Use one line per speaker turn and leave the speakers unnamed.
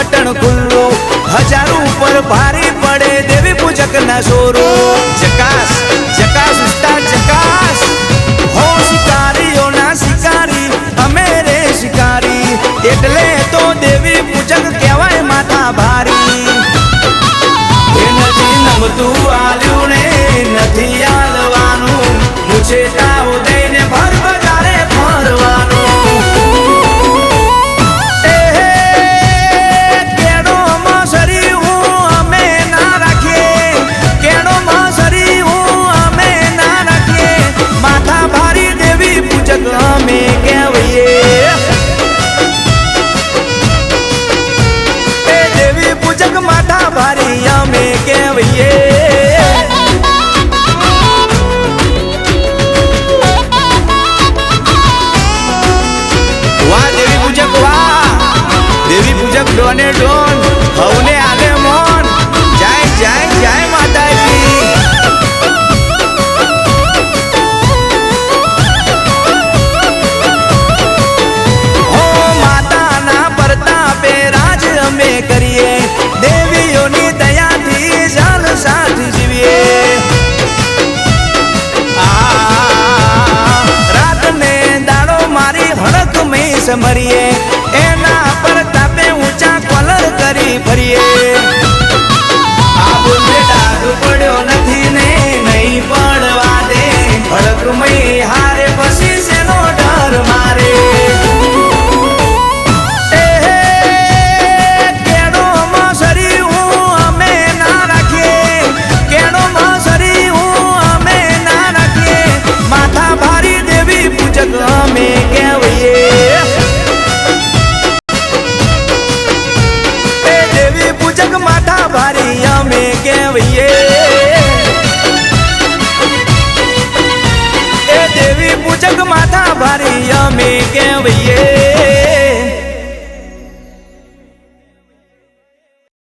button खुल्लू हजारों पर भारी पड़े देवी पूजक ना सोरो जकास जकास उस्ताद जकास हो शिकारीओ ना शिकारी अमेरे शिकारी एटले तो देवी पूजक कहवाय माथा भारी नथी नमतू आल्यू ने नथी आलवानू मुझे ताव दईने भर बजारे फरवानू देवी पूजक माथा भारी में कहविए वाह देवी पूजक वाह देवी पूजक डोने डोन हवने आले मोन जय जय जय माता की करिए देवियों नी दया थी जाल साथ जीविए रात ने दाड़ो मारी हड़क में समरिए एना पर तापे ऊंचा कलर करी भरिए अब डाग पड़ो नथी ने नहीं पड़वा दे हड़क में हारे बसी से नो डर मारे में कहविए देवी पूजक माथा भारी में कहविए देवी पूजक माथा भारी में कहविए